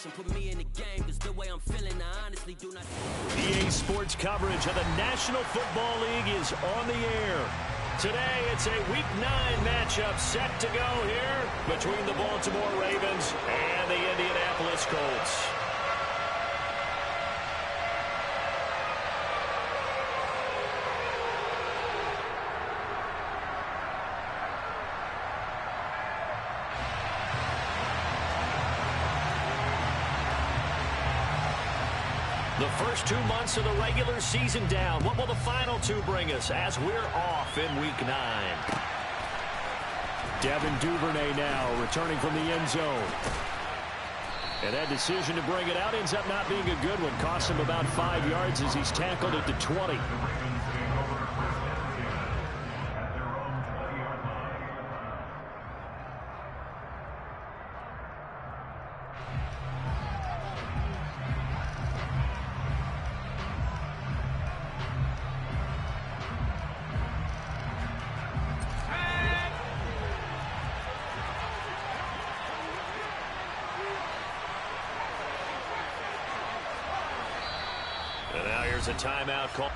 motivation, put me in the game, cause the way I'm feeling, I honestly do not. EA Sports coverage of the National Football League is on the air. Today, it's a Week 9 matchup set to go here between the Baltimore Ravens and the Indianapolis Colts. The first 2 months of the regular season down. What will the final 2 bring us as we're off in Week 9? Devin Duvernay now returning from the end zone. And that decision to bring it out ends up not being a good one. Costs him about 5 yards as he's tackled at the 20. And now here's a timeout call.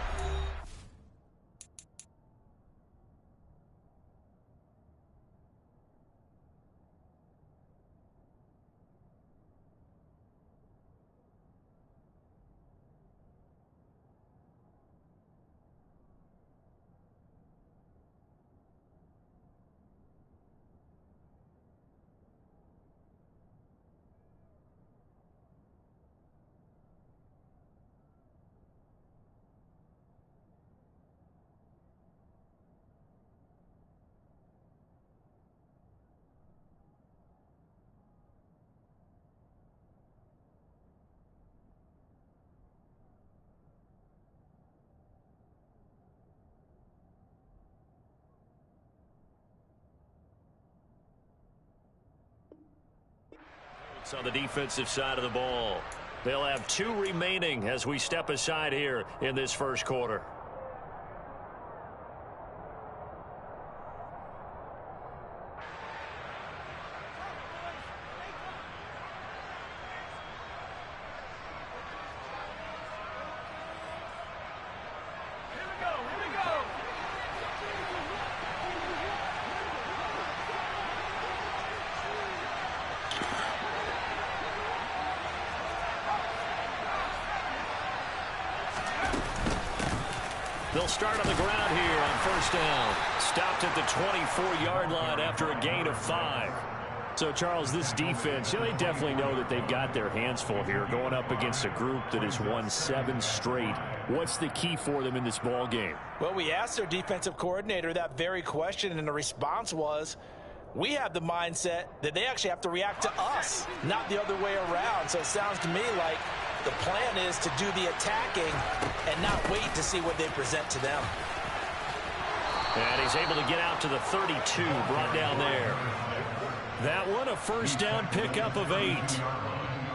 On the defensive side of the ball. They'll have 2 remaining as we step aside here in this first quarter. They'll start on the ground here on first down. Stopped at the 24-yard line after a gain of 5. So, Charles, this defense, they definitely know that they've got their hands full here going up against a group that has won 7 straight. What's the key for them in this ball game? Well, we asked their defensive coordinator that very question, and the response was, we have the mindset that they actually have to react to us, not the other way around. So it sounds to me like the plan is to do the attacking and not wait to see what they present to them. And he's able to get out to the 32, brought down there. That one, a first down pickup of 8.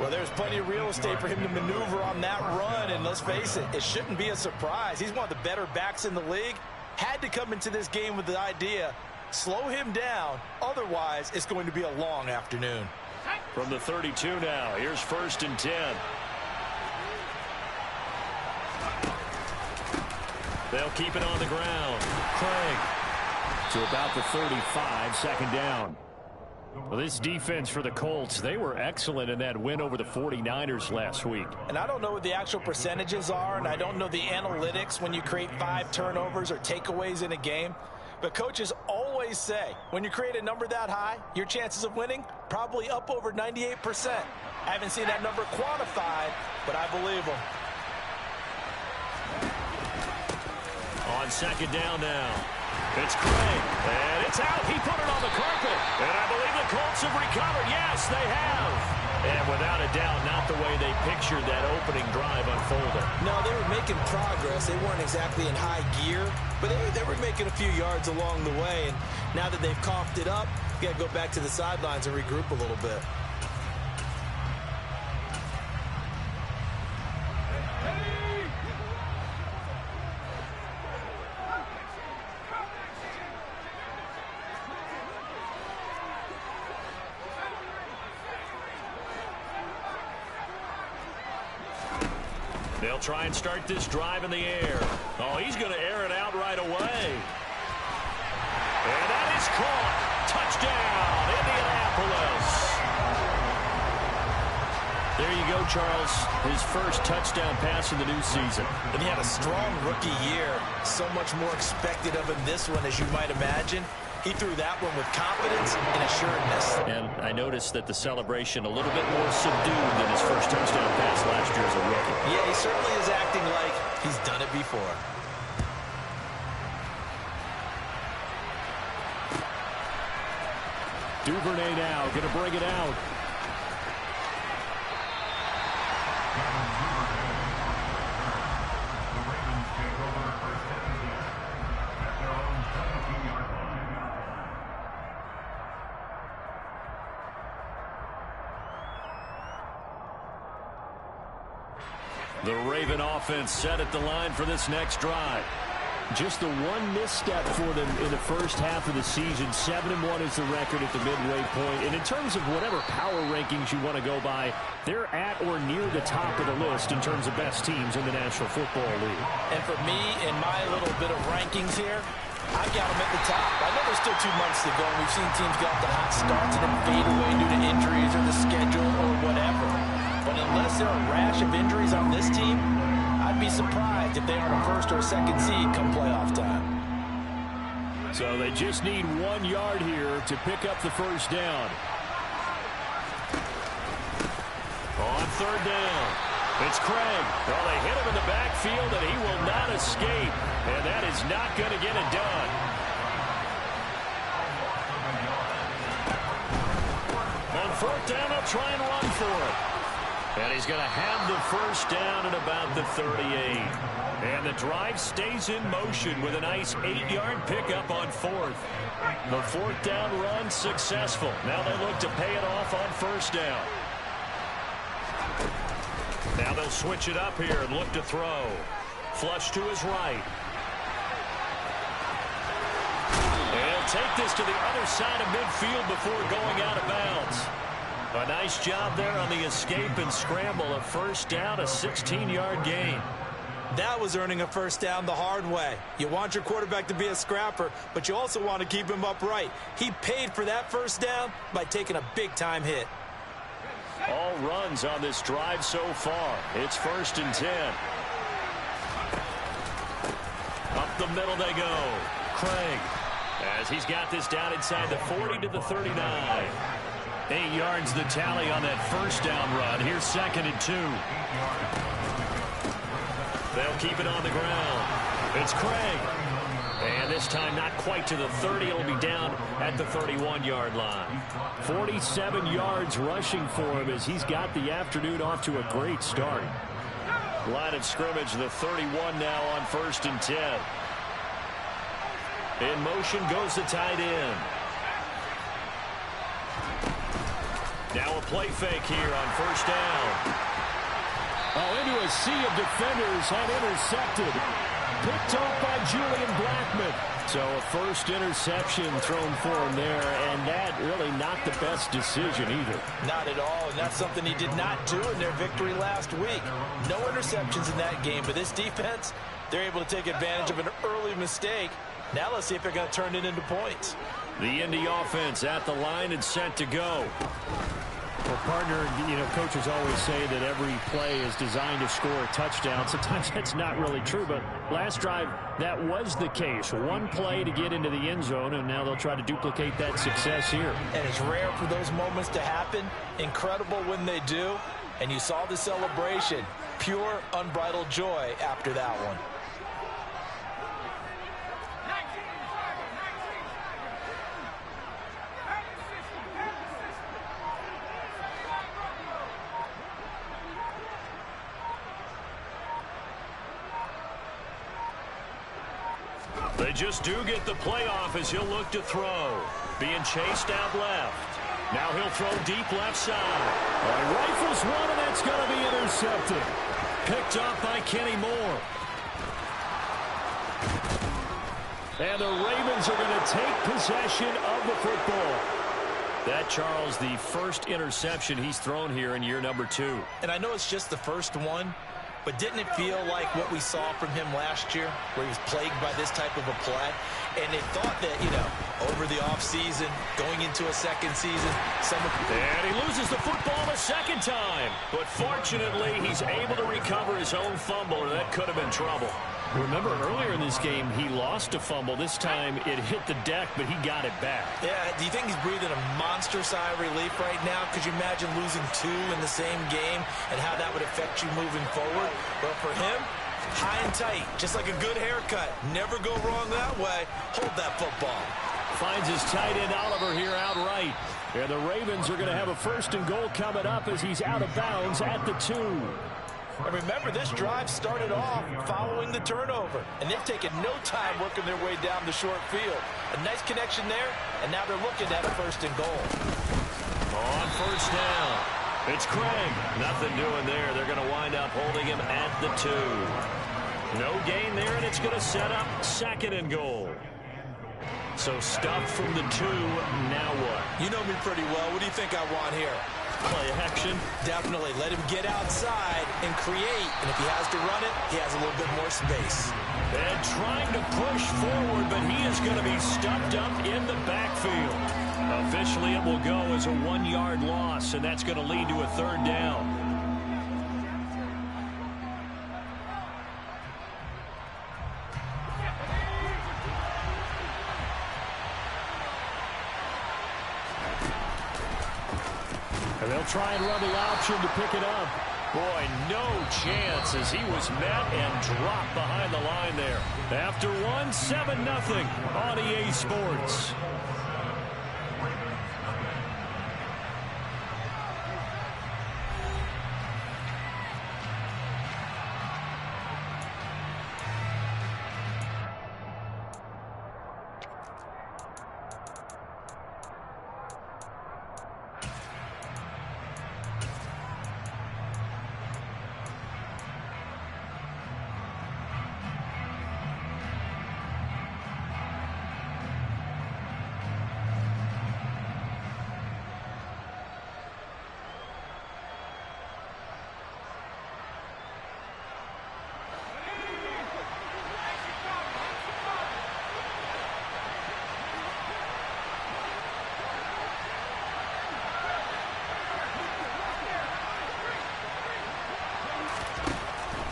Well, there's plenty of real estate for him to maneuver on that run, and let's face it, it shouldn't be a surprise. He's one of the better backs in the league. Had to come into this game with the idea, slow him down, otherwise it's going to be a long afternoon. From the 32 now, here's first and 10. They'll keep it on the ground. Craig to about the 35, second down. Well, this defense for the Colts, they were excellent in that win over the 49ers last week. And I don't know what the actual percentages are, and I don't know the analytics when you create 5 turnovers or takeaways in a game. But coaches always say, when you create a number that high, your chances of winning probably up over 98%. I haven't seen that number quantified, but I believe them. On second down now. It's Craig, and it's out. He put it on the carpet, and I believe the Colts have recovered. Yes, they have. And without a doubt, not the way they pictured that opening drive unfolding. No, they were making progress. They weren't exactly in high gear, but they were making a few yards along the way. And now that they've coughed it up, you got to go back to the sidelines and regroup a little bit. They'll try and start this drive in the air. Oh, he's going to air it out right away. And that is caught. Touchdown, Indianapolis. There you go, Charles. His first touchdown pass of the new season. And he had a strong rookie year. So much more expected of him this one, as you might imagine. He threw that one with confidence and assuredness. And I noticed that the celebration a little bit more subdued than his first touchdown pass last year as a rookie. Yeah, he certainly is acting like he's done it before. Duvernay now going to bring it out. The Raven offense set at the line for this next drive. Just the one misstep for them in the first half of the season. 7-1 is the record at the midway point. And in terms of whatever power rankings you want to go by, they're at or near the top of the list in terms of best teams in the National Football League. And for me, in my little bit of rankings here, I've got them at the top. I know there's still 2 months to go, and we've seen teams get off to hot starts and then fade away due to injuries or the schedule or whatever. But unless there are a rash of injuries on this team, I'd be surprised if they aren't a first or a second seed come playoff time. So they just need 1 yard here to pick up the first down. On third down, it's Craig. Well, they hit him in the backfield, and he will not escape. And that is not going to get it done. On fourth down, they'll try and run for it. And he's going to have the first down at about the 38. And the drive stays in motion with a nice 8-yard pickup on fourth. The fourth down run successful. Now they look to pay it off on first down. Now they'll switch it up here and look to throw. Flush to his right. And he'll take this to the other side of midfield before going out of bounds. A nice job there on the escape and scramble. A first down, a 16-yard gain. That was earning a first down the hard way. You want your quarterback to be a scrapper, but you also want to keep him upright. He paid for that first down by taking a big-time hit. All runs on this drive so far. It's 1st and 10. Up the middle they go. Craig, as he's got this down inside the 40 to the 39. 8 yards the tally on that first down run. Here's 2nd and 2. They'll keep it on the ground. It's Craig. And this time not quite to the 30. It'll be down at the 31-yard line. 47 yards rushing for him as he's got the afternoon off to a great start. Line of scrimmage, the 31 now on 1st and 10. In motion goes the tight end. Now a play fake here on first down. Oh, into a sea of defenders and intercepted. Picked off by Julian Blackmon. So a first interception thrown for him there, and that really not the best decision either. Not at all, and that's something he did not do in their victory last week. No interceptions in that game, but this defense, they're able to take advantage of an early mistake. Now let's see if they're going to turn it into points. The Indy offense at the line and set to go. Well, partner, coaches always say that every play is designed to score a touchdown. Sometimes that's not really true, but last drive, that was the case. One play to get into the end zone, and now they'll try to duplicate that success here. And it's rare for those moments to happen. Incredible when they do. And you saw the celebration. Pure, unbridled joy after that one. They just do get the playoff as he'll look to throw. Being chased out left. Now he'll throw deep left side. Rifles one, and that's going to be intercepted. Picked up by Kenny Moore. And the Ravens are going to take possession of the football. That, Charles, the first interception he's thrown here in year number 2. And I know it's just the first one, But didn't it feel like what we saw from him last year, where he was plagued by this type of a play? And they thought that, over the offseason, going into a second season, and he loses the football a second time. But fortunately, he's able to recover his own fumble, or that could have been trouble. Remember, earlier in this game, he lost a fumble. This time, it hit the deck, but he got it back. Yeah, do you think he's breathing a monster sigh of relief right now? Could you imagine losing 2 in the same game and how that would affect you moving forward? Well, for him, high and tight, just like a good haircut. Never go wrong that way. Hold that football. Finds his tight end Oliver here outright. And the Ravens are going to have a 1st and goal coming up as he's out of bounds at the 2. And remember, this drive started off following the turnover. And they've taken no time working their way down the short field. A nice connection there, and now they're looking at a 1st and goal. On 1st down, it's Craig. Nothing doing there. They're going to wind up holding him at the 2. No gain there, and it's going to set up 2nd and goal. So stuff from the 2, now what? You know me pretty well. What do you think I want here? Play action. Definitely. Let him get outside and create. And if he has to run it, he has a little bit more space. And trying to push forward, but he is going to be stuffed up in the backfield. Officially, it will go as a 1-yard loss, and that's going to lead to a 3rd down. And they'll try and run the option to pick it up. Boy, no chance as he was met and dropped behind the line there. After 7-0 on EA Sports.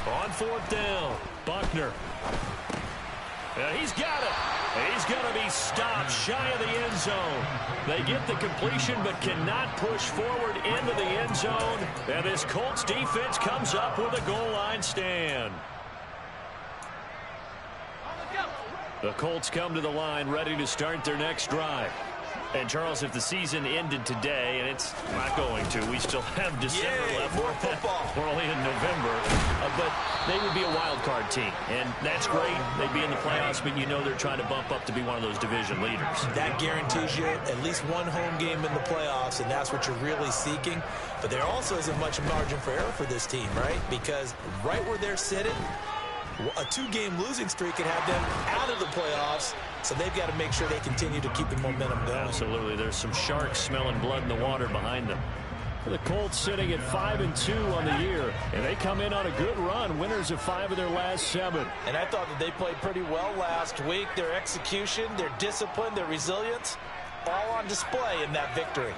On 4th down, Buckner. He's got it. He's going to be stopped shy of the end zone. They get the completion but cannot push forward into the end zone. And this Colts defense comes up with a goal line stand. The Colts come to the line ready to start their next drive. And, Charles, if the season ended today, and it's not going to, we still have December left. More football. We're only in November. But they would be a wild card team. And that's great. They'd be in the playoffs, but you know they're trying to bump up to be one of those division leaders. That guarantees you at least one home game in the playoffs, and that's what you're really seeking. But there also isn't much margin for error for this team, right? Because right where they're sitting, a 2-game losing streak could have them out of the playoffs, so they've got to make sure they continue to keep the momentum going. Absolutely. There's some sharks smelling blood in the water behind them. The Colts sitting at 5-2 on the year, and they come in on a good run, winners of 5 of their last 7. And I thought that they played pretty well last week. Their execution, their discipline, their resilience, all on display in that victory.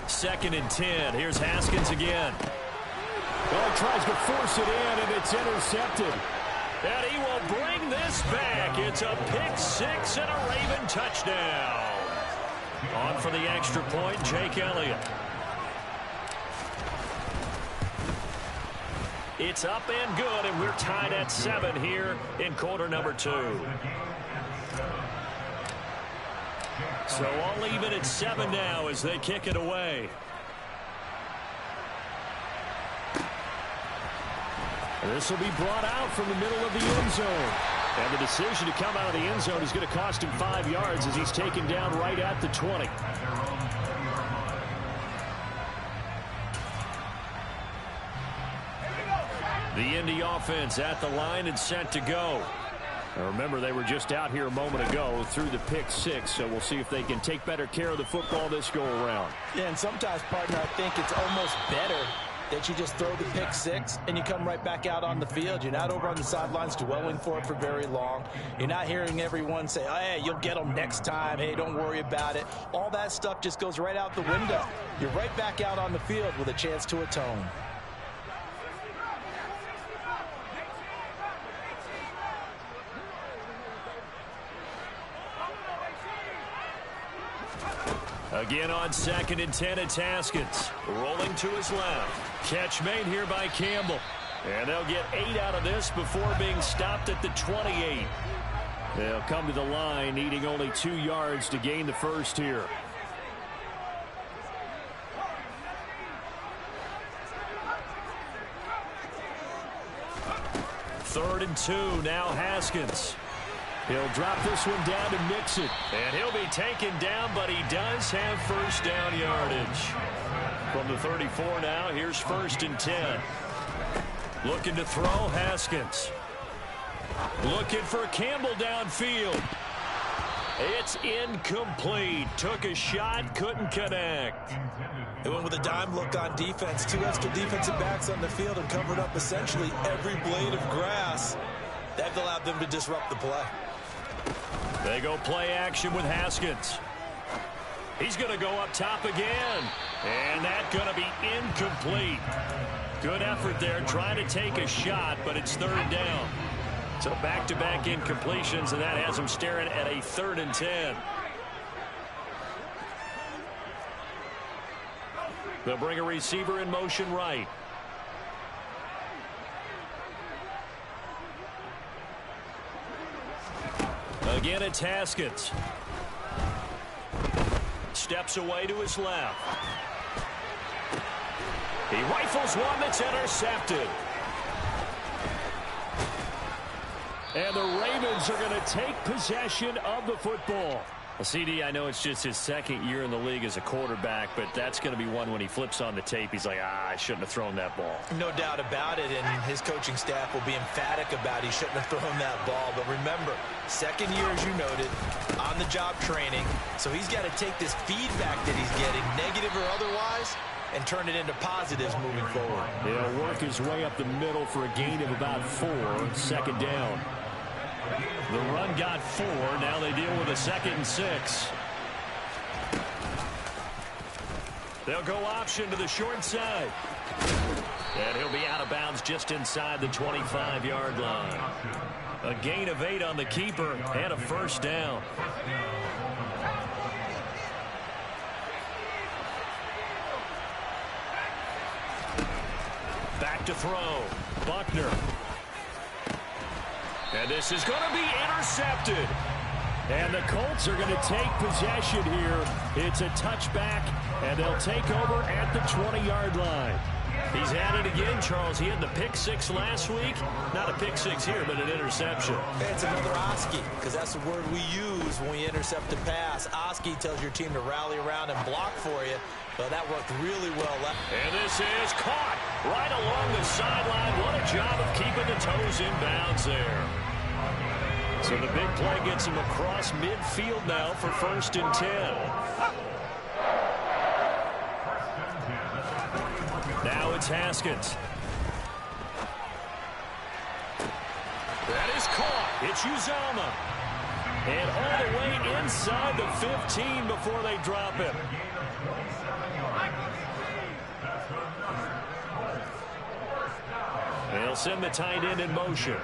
2nd and 10. Here's Haskins again. Well, he tries to force it in, and it's intercepted. And he will bring this back. It's a pick 6 and a Raven touchdown. On for the extra point, Jake Elliott. It's up and good, and we're tied at 7 here in quarter number 2. So all even at 7 now as they kick it away. This will be brought out from the middle of the end zone. And the decision to come out of the end zone is going to cost him 5 yards as he's taken down right at the 20. The Indy offense at the line and set to go. Now remember, they were just out here a moment ago through the pick 6, so we'll see if they can take better care of the football this go-around. Yeah, and sometimes, partner, I think it's almost better that you just throw the pick six and you come right back out on the field. You're not over on the sidelines dwelling for it for very long. You're not hearing everyone say, oh, hey, you'll get them next time. Hey, don't worry about it. All that stuff just goes right out the window. You're right back out on the field with a chance to atone. Again on 2nd and 10, it's Haskins. Rolling to his left. Catch made here by Campbell. And they'll get 8 out of this before being stopped at the 28. They'll come to the line needing only 2 yards to gain the first here. Third and 2, now Haskins. He'll drop this one down to Mixon. And he'll be taken down, but he does have first down yardage. From the 34 now, here's 1st and 10. Looking to throw, Haskins. Looking for Campbell downfield. It's incomplete. Took a shot, couldn't connect. They went with a dime look on defense. 2 extra defensive backs on the field and covered up essentially every blade of grass. That allowed them to disrupt the play. They go play action with Haskins. He's going to go up top again. And that's going to be incomplete. Good effort there trying to take a shot, but it's 3rd down. So back-to-back incompletions, and that has him staring at a 3rd and 10. They'll bring a receiver in motion right. Again, it's Haskins. Steps away to his left. He rifles one that's intercepted. And the Ravens are going to take possession of the football. Well, CD, I know it's just his 2nd year in the league as a quarterback, but that's going to be one when he flips on the tape. He's like, I shouldn't have thrown that ball. No doubt about it, and his coaching staff will be emphatic about he shouldn't have thrown that ball. But remember, 2nd year, as you noted, on-the-job training. So he's got to take this feedback that he's getting, negative or otherwise, and turn it into positives moving forward. He'll work his way up the middle for a gain of about 4, 2nd down. The run got 4. Now they deal with a 2nd and 6. They'll go option to the short side. And he'll be out of bounds just inside the 25-yard line. A gain of 8 on the keeper and a 1st down. Back to throw. Buckner. And this is going to be intercepted. And the Colts are going to take possession here. It's a touchback, and they'll take over at the 20-yard line. He's at it again, Charles. He had the pick 6 last week. Not a pick 6 here, but an interception. It's another Oski, because that's the word we use when we intercept a pass. Oski tells your team to rally around and block for you. But that worked really well. And this is caught right along the sideline. What a job of keeping the toes in bounds there. So the big play gets him across midfield now for 1st and 10. Now it's Haskins. That is caught. It's Uzomah. And all the way inside the 15 before they drop him. They'll send the tight end in motion.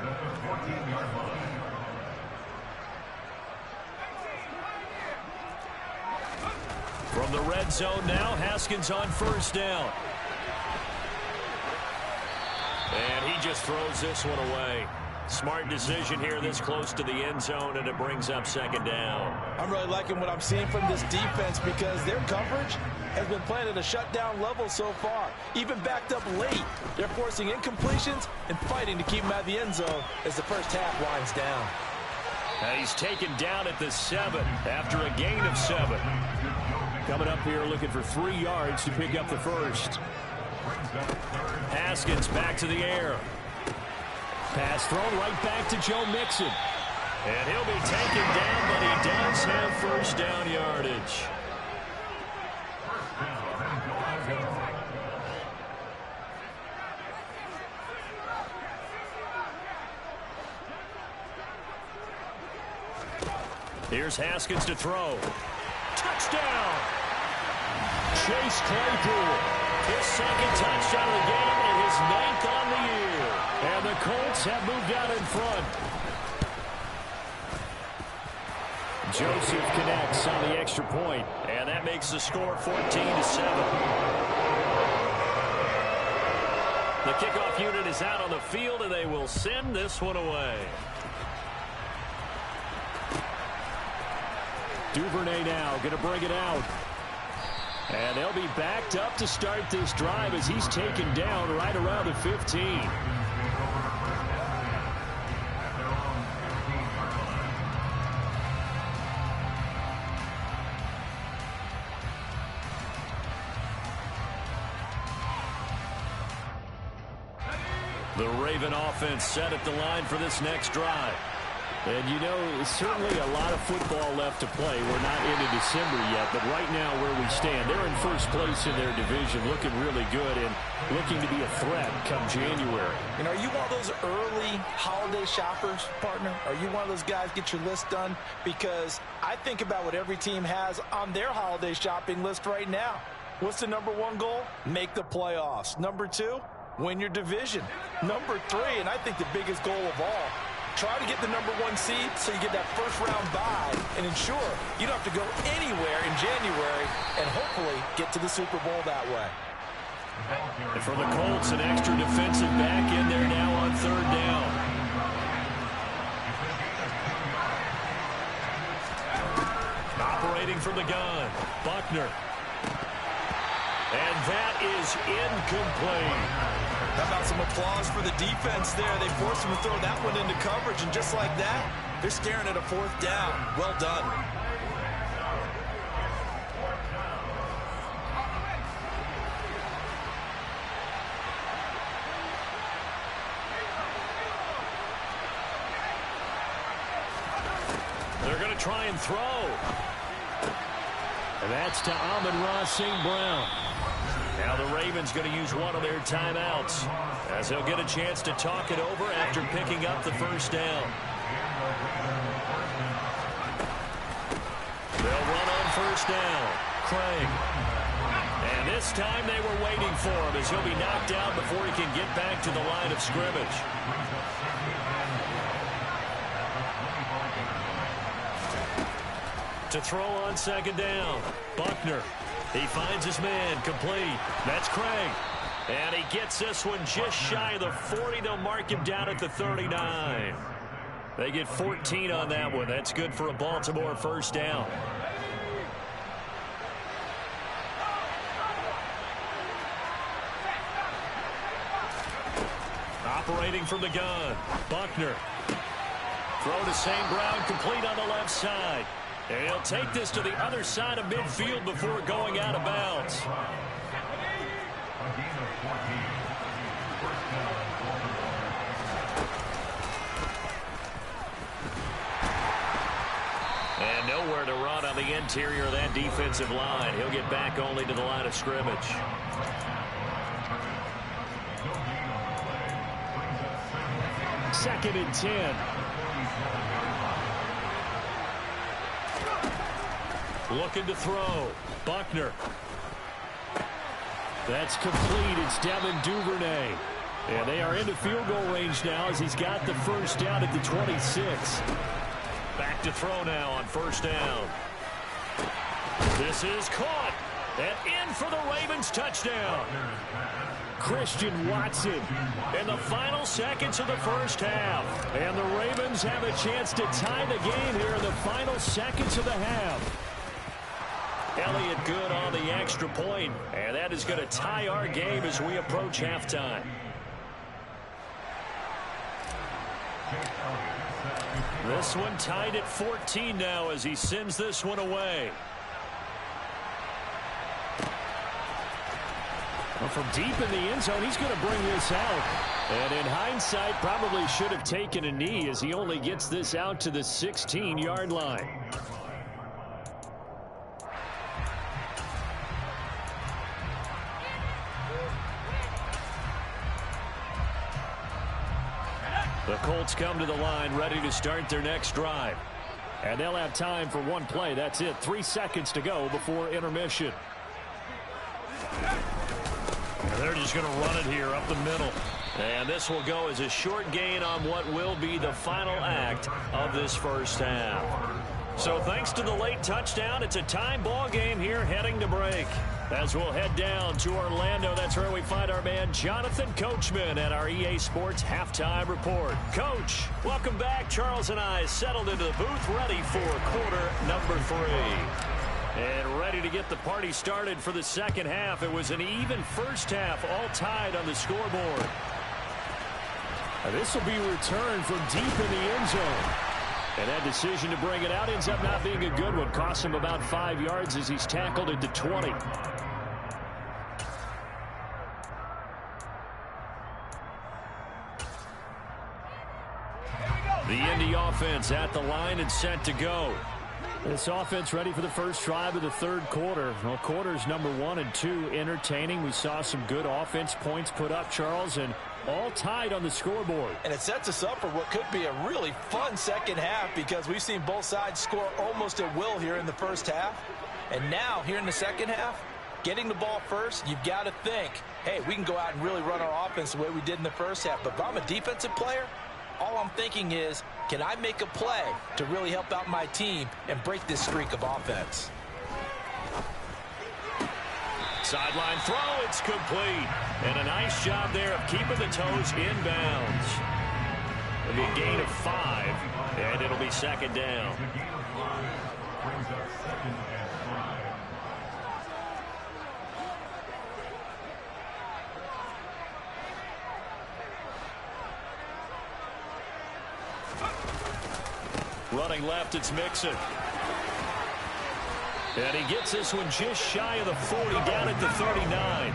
From the red zone now, Haskins on 1st down. And he just throws this one away. Smart decision here this close to the end zone, and it brings up 2nd down. I'm really liking what I'm seeing from this defense because their coverage has been playing at a shutdown level so far. Even backed up late, they're forcing incompletions and fighting to keep them out of the end zone as the first half winds down. And he's taken down at the 7 after a gain of 7. Coming up here looking for 3 yards to pick up the first. Haskins back to the air. Pass thrown right back to Joe Mixon. And he'll be taken down, but he does have 1st down yardage. Here's Haskins to throw. Touchdown! Chase Claypool. His second touchdown of the game and his 9th on the year. And the Colts have moved out in front. Joseph connects on the extra point, and that makes the score 14-7. The kickoff unit is out on the field, and they will send this one away. Duvernay now going to bring it out. And they'll be backed up to start this drive as he's taken down right around the 15. The Raven offense set at the line for this next drive. And, you know, certainly a lot of football left to play. We're not into December yet, but right now where we stand, they're in first place in their division, looking really good and looking to be a threat come January. And are you one of those early holiday shoppers, partner? Are you one of those guys get your list done? Because I think about what every team has on their holiday shopping list right now. What's the number one goal? Make the playoffs. Number two, win your division. Number three, and I think the biggest goal of all, try to get the number one seed so you get that first round bye and ensure you don't have to go anywhere in January and hopefully get to the Super Bowl that way. And for the Colts, an extra defensive back in there now on third down. Operating from the gun, Buckner. And that is incomplete. How about some applause for the defense there? They forced him to throw that one into coverage, and just like that, they're staring at a fourth down. Well done. They're going to try and throw. And that's to Amon-Ra St. Brown. Now the Ravens going to use one of their timeouts as they'll get a chance to talk it over after picking up the first down. They'll run on first down. Craig. And this time they were waiting for him as he'll be knocked out before he can get back to the line of scrimmage. To throw on second down, Buckner. He finds his man, complete. That's Craig. And he gets this one just shy of the 40. They'll mark him down at the 39. They get 14 on that one. That's good for a Baltimore first down. Operating from the gun, Buckner. Throw to St. Brown, complete on the left side. And he'll take this to the other side of midfield before going out of bounds. And nowhere to run on the interior of that defensive line. He'll get back only to the line of scrimmage. Second and 10. Looking to throw. Buckner. That's complete. It's Devin Duvernay. And they are into field goal range now as he's got the first down at the 26. Back to throw now on first down. This is caught. And in for the Ravens touchdown. Christian Watson in the final seconds of the first half. And the Ravens have a chance to tie the game here in the final seconds of the half. Elliott good on the extra point, and that is going to tie our game as we approach halftime. This one tied at 14 now as he sends this one away. Well, from deep in the end zone, he's going to bring this out. And in hindsight, probably should have taken a knee as he only gets this out to the 16-yard line. The Colts come to the line ready to start their next drive. And they'll have time for one play. That's it. 3 seconds to go before intermission. And they're just going to run it here up the middle. And this will go as a short gain on what will be the final act of this first half. So thanks to the late touchdown, it's a tie ball game here heading to break. As we'll head down to Orlando, that's where we find our man Jonathan Coachman at our EA Sports Halftime Report. Coach, welcome back. Charles and I settled into the booth, ready for quarter number 3. And ready to get the party started for the second half. It was an even first half, all tied on the scoreboard. This will be returned from deep in the end zone. And that decision to bring it out ends up not being a good one. Costs him about 5 yards as he's tackled at the 20. The Indy offense at the line and set to go. This offense ready for the first drive of the third quarter. Well, quarters number 1 and 2 entertaining. We saw some good offense points put up, Charles, and all tied on the scoreboard. And it sets us up for what could be a really fun second half because we've seen both sides score almost at will here in the first half. And now, here in the second half, getting the ball first, you've got to think, hey, we can go out and really run our offense the way we did in the first half. But if I'm a defensive player, all I'm thinking is, can I make a play to really help out my team and break this streak of offense? Sideline throw, it's complete. And a nice job there of keeping the toes inbounds. It'll be a gain of 5, and it'll be second down. Running left, it's Mixon. And he gets this one just shy of the 40, down at the 39.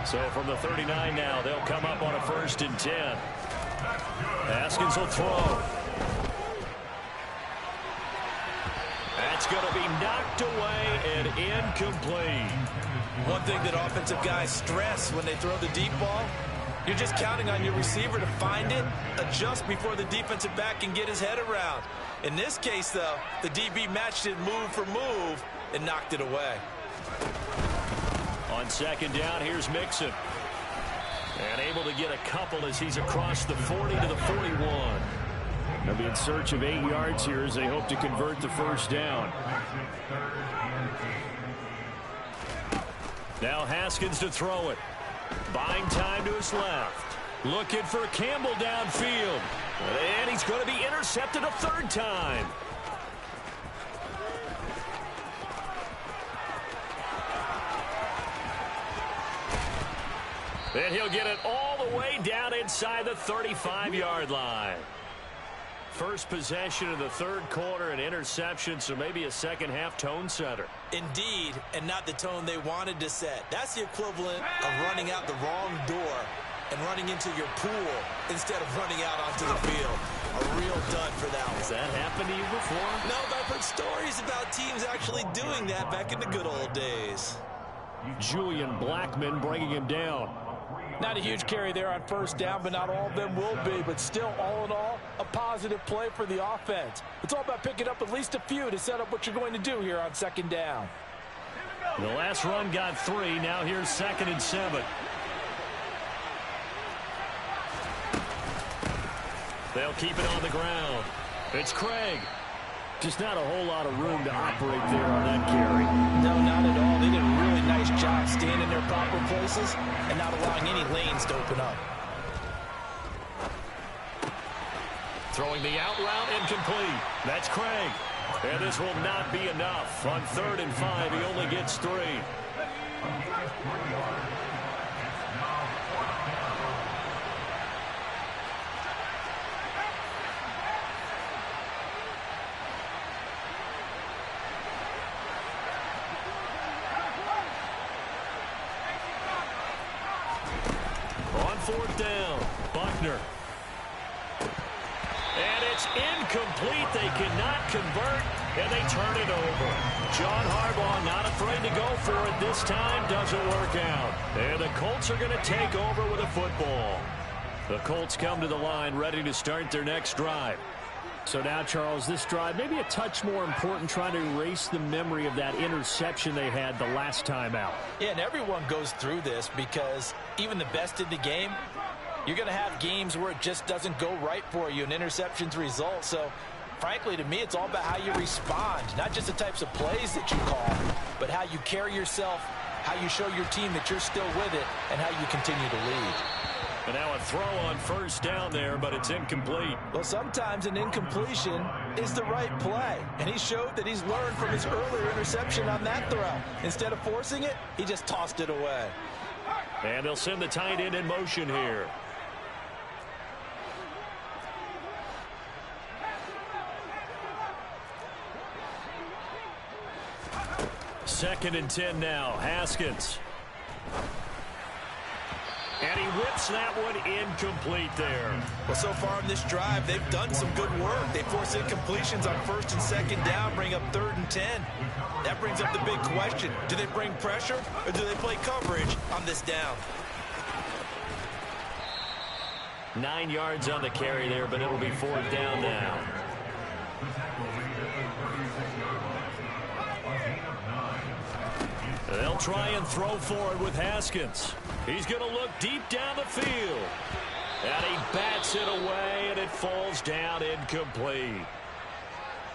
So from the 39 now, they'll come up on a 1st and 10. Haskins will throw. That's going to be knocked away and incomplete. One thing that offensive guys stress when they throw the deep ball, you're just counting on your receiver to find it, adjust before the defensive back can get his head around. In this case, though, the DB matched it move for move and knocked it away. On second down, here's Mixon. And able to get a couple as he's across the 40 to the 41. They'll be in search of 8 yards here as they hope to convert the first down. Now Haskins to throw it. Buying time to his left. Looking for Campbell downfield. And he's going to be intercepted a 3rd time. And he'll get it all the way down inside the 35-yard line. First possession of the third quarter, an interception, so maybe a second-half tone setter. Indeed, and not the tone they wanted to set. That's the equivalent of running out the wrong door and running into your pool instead of running out onto the field. A real dud for that one. Has that happened to you before? No, but I've heard stories about teams actually doing that back in the good old days. Julian Blackmon bringing him down. Not a huge carry there on first down, but not all of them will be. But still, all in all, a positive play for the offense. It's all about picking up at least a few to set up what you're going to do here on second down. The last run got 3. Now here's 2nd and 7. They'll keep it on the ground. It's Craig. Just not a whole lot of room to operate there on that carry. No, not at all. They did a really nice job staying in their proper places and not allowing any lanes to open up. Throwing the out route, incomplete. That's Craig. And this will not be enough. On 3rd and 5, he only gets 3. On 4th down, Buckner. And it's incomplete. They cannot convert, and they turn it over. John Harbaugh not afraid to go for it. This time doesn't work out. And the Colts are going to take over with a football. The Colts come to the line ready to start their next drive. So now, Charles, this drive maybe a touch more important, trying to erase the memory of that interception they had the last time out. Yeah, and everyone goes through this because even the best in the game, you're going to have games where it just doesn't go right for you, and interceptions result. So, frankly, to me, it's all about how you respond, not just the types of plays that you call, but how you carry yourself, how you show your team that you're still with it, and how you continue to lead. And now a throw on first down there, but it's incomplete. Well, sometimes an incompletion is the right play, and he showed that he's learned from his earlier interception on that throw. Instead of forcing it, he just tossed it away. And they'll send the tight end in motion here. Second and 10 now. Haskins. And he whips that one incomplete there. Well, so far in this drive, they've done some good work. They force incompletions on first and second down, bring up 3rd and 10. That brings up the big question. Do they bring pressure or do they play coverage on this down? 9 yards on the carry there, but it'll be 4th down now. They'll try and throw for it with Haskins. He's going to look deep down the field. And he bats it away, and it falls down incomplete.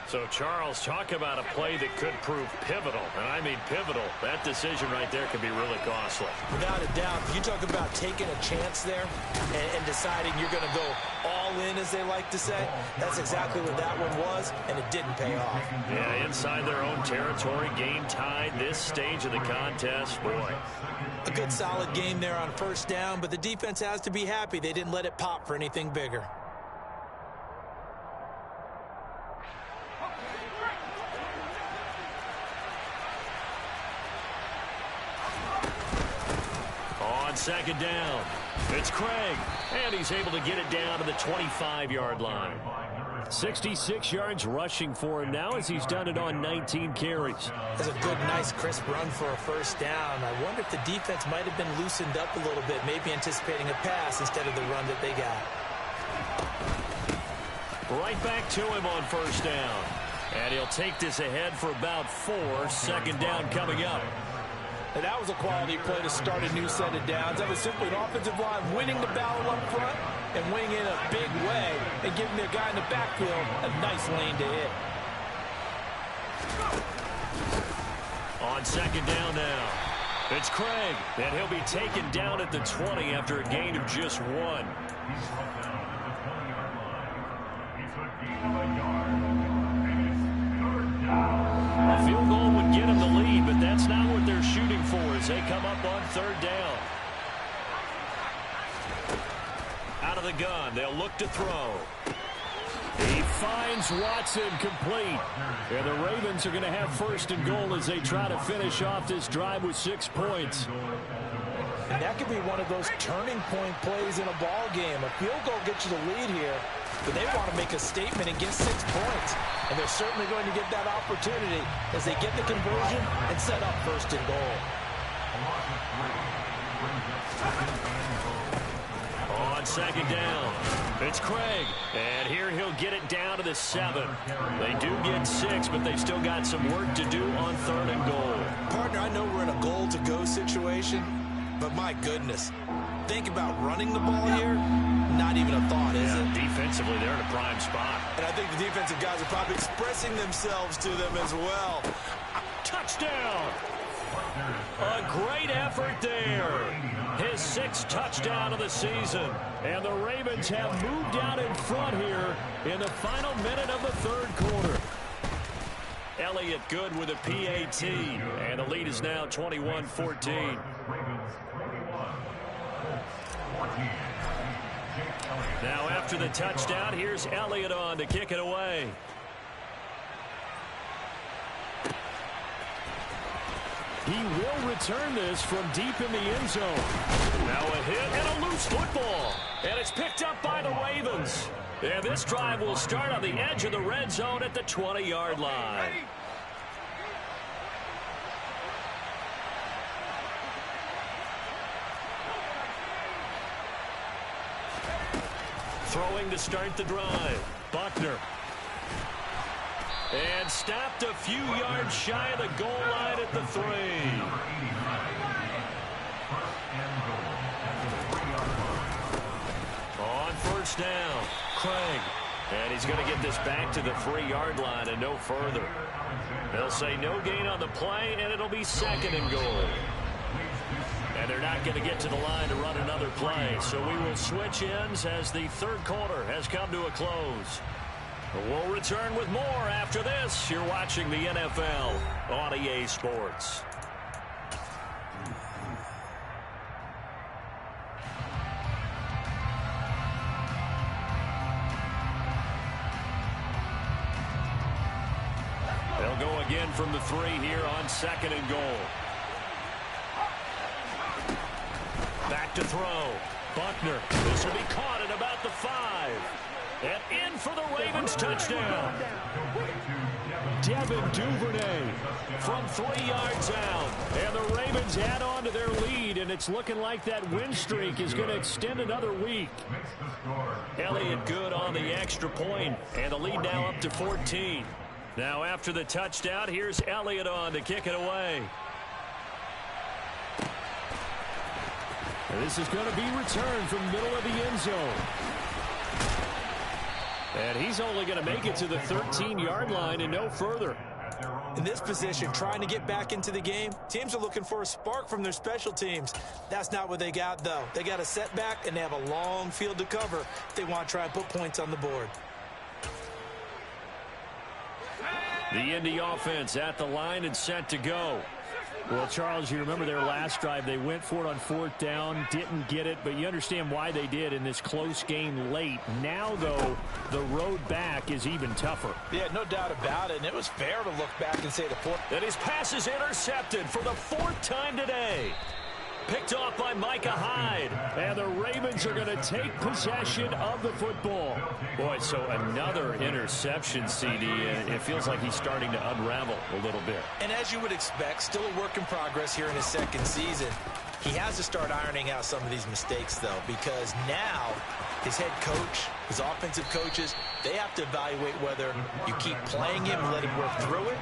So, Charles, talk about a play that could prove pivotal. And I mean pivotal. That decision right there could be really costly. Without a doubt, you talk about taking a chance there and deciding you're going to go all in, as they like to say. That's exactly what that one was, and it didn't pay off. Yeah, inside their own territory, game tied this stage of the contest. Boy. A good solid game there on first down, but the defense has to be happy they didn't let it pop for anything bigger. On second down, it's Craig, and he's able to get it down to the 25-yard line. 66 yards rushing for him now as he's done it on 19 carries. That's a good, nice, crisp run for a first down. I wonder if the defense might have been loosened up a little bit, maybe anticipating a pass instead of the run that they got. Right back to him on first down. And he'll take this ahead for about 4. Second down coming up. And that was a quality play to start a new set of downs. That was simply an offensive line winning the battle up front and winning in a big way and giving their guy in the backfield a nice lane to hit. On second down now, it's Craig, and he'll be taken down at the 20 after a gain of just 1. A field goal would get him the lead, but that's not what they're shooting for as they come up on third down. Out of the gun, they'll look to throw. He finds Watson complete. And the Ravens are going to have first and goal as they try to finish off this drive with 6 points. And that could be one of those turning point plays in a ball game. A field goal gets you the lead here, but they want to make a statement and get 6 points. And they're certainly going to get that opportunity as they get the conversion and set up first and goal. On second down, it's Craig. And here he'll get it down to the 7. They do get 6, but they've still got some work to do on third and goal. Partner, I know we're in a goal-to-go situation, but my goodness, think about running the ball here. Not even a thought, is it? Defensively, they're in a prime spot. And I think the defensive guys are probably expressing themselves to them as well. Touchdown! A great effort there. His 6th touchdown of the season. And the Ravens have moved out in front here in the final minute of the third quarter. Elliott good with a PAT. And the lead is now 21-14. Now after the touchdown, here's Elliott on to kick it away. He will return this from deep in the end zone. Now a hit and a loose football. And it's picked up by the Ravens. And this drive will start on the edge of the red zone at the 20-yard line. Throwing to start the drive. Buckner. And stopped a few yards shy of the goal line at the 3. On first down, Craig. And he's going to get this back to the 3-yard line and no further. They'll say no gain on the play, and it'll be 2nd and goal. And they're not going to get to the line to run another play. So we will switch ends as the 3rd quarter has come to a close. We'll return with more after this. You're watching the NFL on EA Sports. They'll go again from the 3 here on 2nd and goal. Back to throw. Buckner. This will be caught at about the 5. And in for the Ravens touchdown. Devin Duvernay from 3 yards out. And the Ravens add on to their lead, and it's looking like that win streak is going to extend another week. Elliott good on the extra point, and the lead now up to 14. Now after the touchdown, here's Elliott on to kick it away. And this is going to be returned from the middle of the end zone. And he's only going to make it to the 13-yard line and no further. In this position, trying to get back into the game, teams are looking for a spark from their special teams. That's not what they got, though. They got a setback, and they have a long field to cover if they want to try and put points on the board. The Indy offense at the line and set to go. Well, Charles, you remember their last drive. They went for it on 4th down, didn't get it, but you understand why they did in this close game late. Now, though, the road back is even tougher. Yeah, no doubt about it, and it was fair to look back and say the 4th. And his pass is intercepted for the 4th time today. Picked off by Micah Hyde. And the Ravens are going to take possession of the football. Boy, so another interception, CD. And it feels like he's starting to unravel a little bit. And as you would expect, still a work in progress here in his 2nd season. He has to start ironing out some of these mistakes, though, because now his head coach, his offensive coaches, they have to evaluate whether you keep playing him and let him work through it,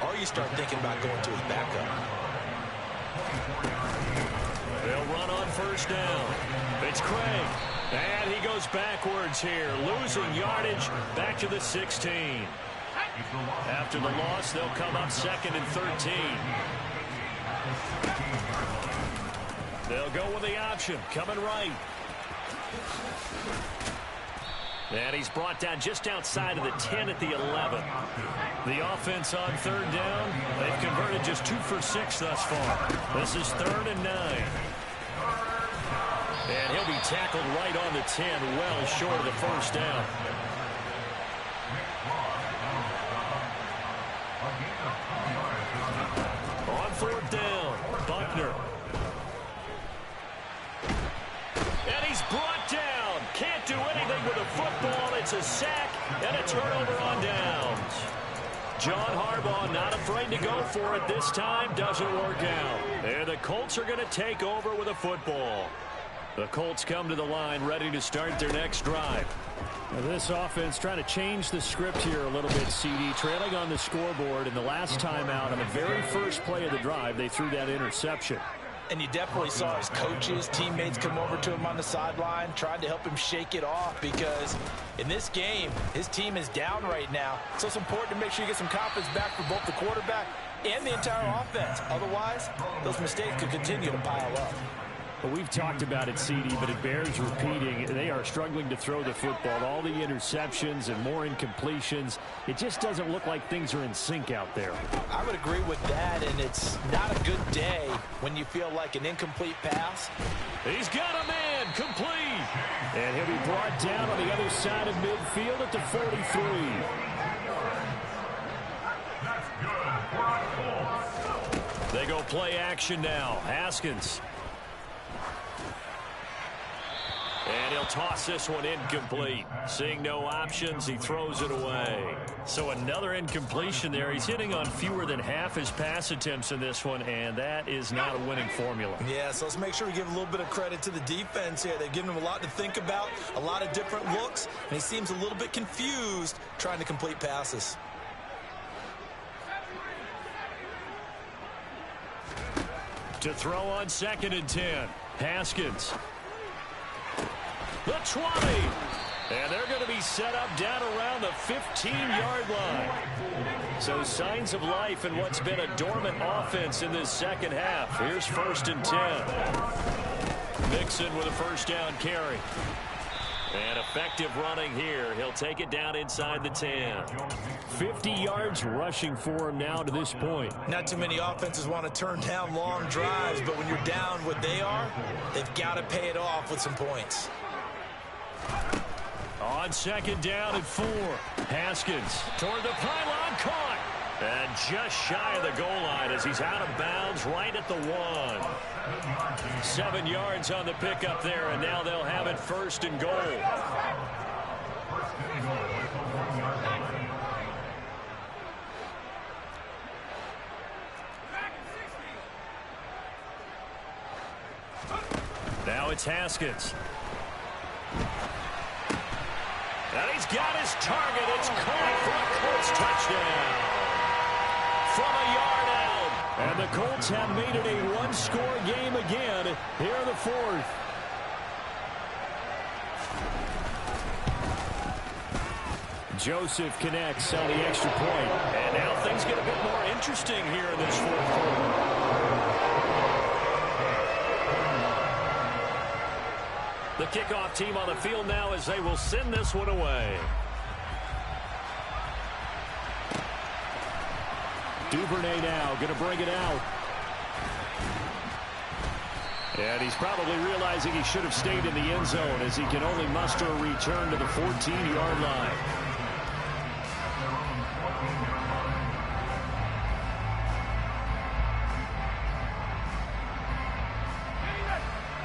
or you start thinking about going to his backup. They'll run on first down. It's Craig. And he goes backwards here, losing yardage back to the 16. After the loss, they'll come up 2nd and 13. They'll go with the option, coming right. And he's brought down just outside of the 10 at the 11. The offense on 3rd down, they've converted just 2 for 6 thus far. This is 3rd and 9. And he'll be tackled right on the 10, well short of the 1st down. On 4th down, Buckner. And he's brought down. Can't do anything with a football. It's a sack and a turnover on downs. John Harbaugh not afraid to go for it this time. Doesn't work out. And the Colts are going to take over with a football. The Colts come to the line ready to start their next drive. Now this offense trying to change the script here a little bit, CD. Trailing on the scoreboard, and the last time out on the very first play of the drive, they threw that interception. And you definitely saw his coaches, teammates come over to him on the sideline, tried to help him shake it off, because in this game, his team is down right now. So it's important to make sure you get some confidence back for both the quarterback and the entire offense. Otherwise, those mistakes could continue to pile up. Well, we've talked about it, CD, but it bears repeating. They are struggling to throw the football. All the interceptions and more incompletions. It just doesn't look like things are in sync out there. I would agree with that, and it's not a good day when you feel like an incomplete pass. He's got a man, complete. And he'll be brought down on the other side of midfield at the 43. They go play action now. Haskins. And he'll toss this one incomplete. Seeing no options, he throws it away. So another incompletion there. He's hitting on fewer than half his pass attempts in this one, and that is not a winning formula. Yeah, so let's make sure we give a little bit of credit to the defense here. They've given him a lot to think about, a lot of different looks, and he seems a little bit confused trying to complete passes. To throw on 2nd and 10. Haskins. The 20. And they're going to be set up down around the 15-yard line. So signs of life in what's been a dormant offense in this second half. Here's 1st and 10. Mixon with a first down carry. And effective running here. He'll take it down inside the 10. 50 yards rushing for him now to this point. Not too many offenses want to turn down long drives, but when you're down what they are, they've got to pay it off with some points. On 2nd down and 4. Haskins toward the pylon, caught. And just shy of the goal line as he's out of bounds right at the 1. 7 yards on the pickup there, and now they'll have it 1st and goal. Now it's Haskins. And he's got his target. It's caught for a Colts touchdown. From a yard out. And the Colts have made it a one-score game again here in the 4th. Joseph connects on the extra point. And now things get a bit more interesting here in this 4th quarter. The kickoff team on the field now as they will send this one away. Duvernay now going to bring it out. And he's probably realizing he should have stayed in the end zone as he can only muster a return to the 14-yard line.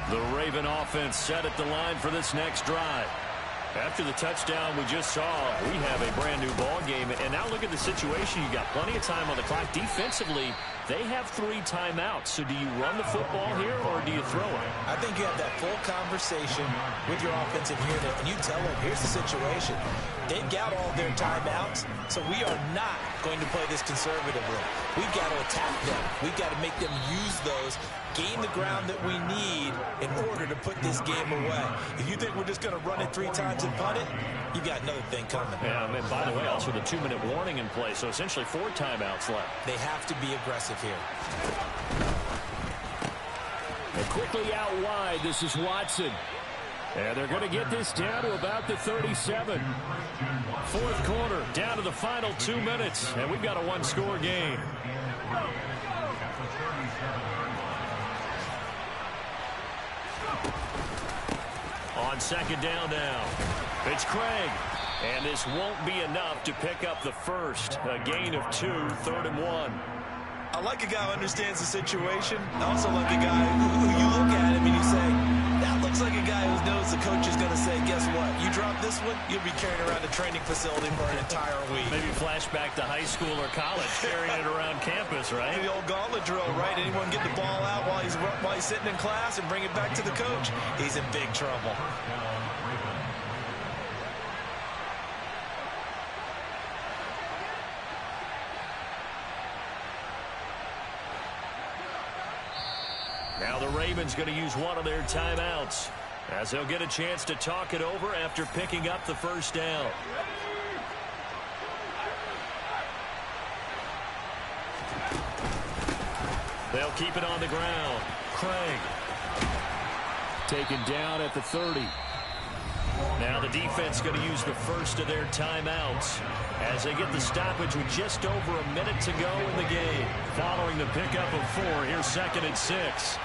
The Raven offense set at the line for this next drive. After the touchdown we just saw, we have a brand new ball game. And now look at the situation. You got plenty of time on the clock. Defensively, they have 3 timeouts. So do you run the football here or do you throw it? I think you have that full conversation with your offensive unit, and you tell them, here's the situation. They've got all their timeouts, so we are not going to play this conservatively. We've got to attack them. We've got to make them use those, gain the ground that we need in order to put this game away. If you think we're just going to run it 3 times and punt it, you've got another thing coming. Yeah, and by the way, also the 2-minute warning in play, so essentially 4 timeouts left. They have to be aggressive here. And quickly out wide, this is Watson. And they're going to get this down to about the 37. 4th quarter, down to the final 2 minutes, and we've got a one-score game. On 2nd down now, it's Craig. And this won't be enough to pick up the first. A gain of 2, 3rd and 1. I like a guy who understands the situation. I also like a guy who you look at him and you say, that looks like a guy who knows the coach is going to say, guess what? You drop this one, you'll be carrying around a training facility for an entire week. Maybe flashback to high school or college, carrying it around campus, right? The old gauntlet drill, right? Anyone get the ball out while he's sitting in class and bring it back to the coach? He's in big trouble. Now the Ravens going to use one of their timeouts as they'll get a chance to talk it over after picking up the first down. They'll keep it on the ground. Craig taken down at the 30. Now the defense going to use the first of their timeouts as they get the stoppage with just over a minute to go in the game. Following the pickup of 4, here's 2nd and 6.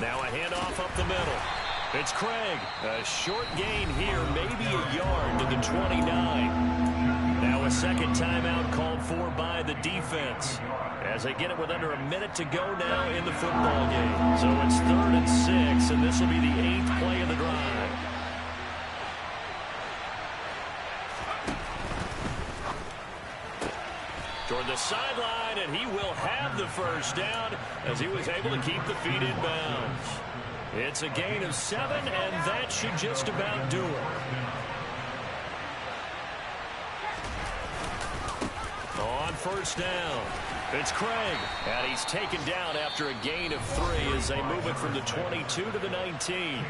Now a handoff up the middle. It's Craig. A short gain here, maybe a yard to the 29. Now a second timeout called for by the defense as they get it with under a minute to go now in the football game. So it's 3rd and 6, and this will be first down as he was able to keep the feet in bounds. It's a gain of 7, and that should just about do it. On first down, it's Craig, and he's taken down after a gain of 3 as they move it from the 22 to the 19.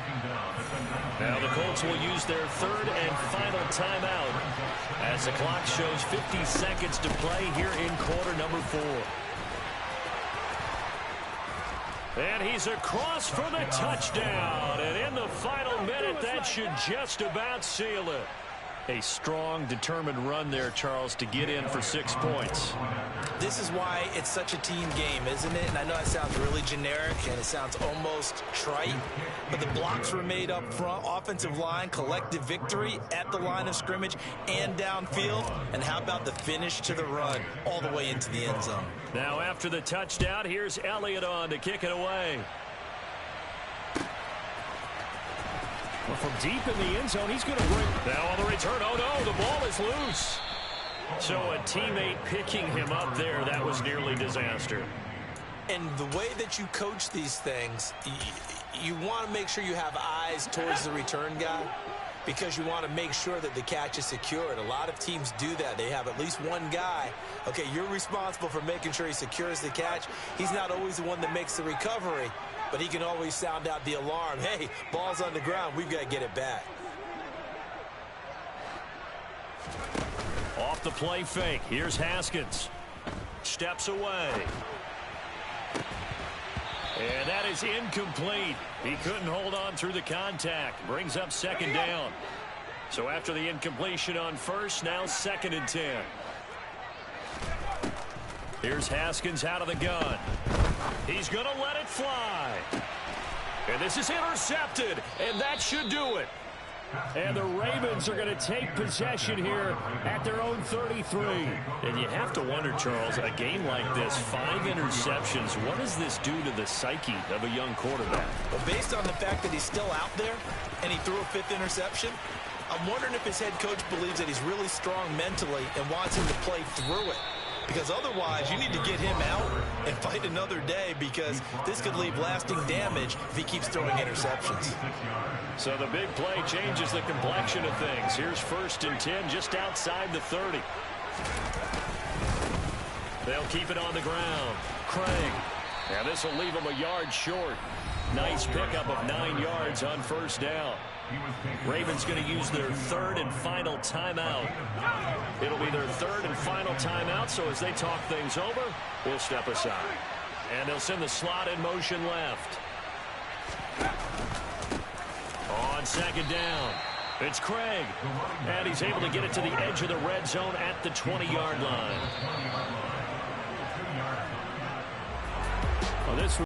Now the Colts will use their third and final timeout as the clock shows 50 seconds to play here in quarter number 4. And he's across for the touchdown. And in the final minute, that should just about seal it. A strong, determined run there, Charles, to get in for 6 points. This is why it's such a team game, isn't it? And I know that sounds really generic and it sounds almost trite, but the blocks were made up front, offensive line, collective victory at the line of scrimmage and downfield. And how about the finish to the run all the way into the end zone? Now after the touchdown, here's Elliott on to kick it away. Well, from deep in the end zone, he's going to bring... Now on the return, oh no, the ball is loose. So a teammate picking him up there, that was nearly disaster. And the way that you coach these things, you want to make sure you have eyes towards the return guy because you want to make sure that the catch is secured. A lot of teams do that. They have at least one guy. Okay, you're responsible for making sure he secures the catch. He's not always the one that makes the recovery, but he can always sound out the alarm. Hey, ball's on the ground. We've got to get it back. Off the play fake. Here's Haskins. Steps away. And that is incomplete. He couldn't hold on through the contact. Brings up second down. So after the incompletion on first, now 2nd and 10. Here's Haskins out of the gun. He's going to let it fly. And this is intercepted, and that should do it. And the Ravens are going to take possession here at their own 33. And you have to wonder, Charles, a game like this, 5 interceptions, what does this do to the psyche of a young quarterback? Well, based on the fact that he's still out there and he threw a 5th interception, I'm wondering if his head coach believes that he's really strong mentally and wants him to play through it. Because otherwise, you need to get him out and fight another day because this could leave lasting damage if he keeps throwing interceptions. So the big play changes the complexion of things. Here's 1st and 10 just outside the 30. They'll keep it on the ground. Craig. Now this will leave him a yard short. Nice pickup of 9 yards on first down. Ravens going to use their 3rd and final timeout. It'll be their 3rd and final timeout, so as they talk things over, we'll step aside. And they'll send the slot in motion left. On 2nd down, it's Craig. And he's able to get it to the edge of the red zone at the 20-yard line. Well, this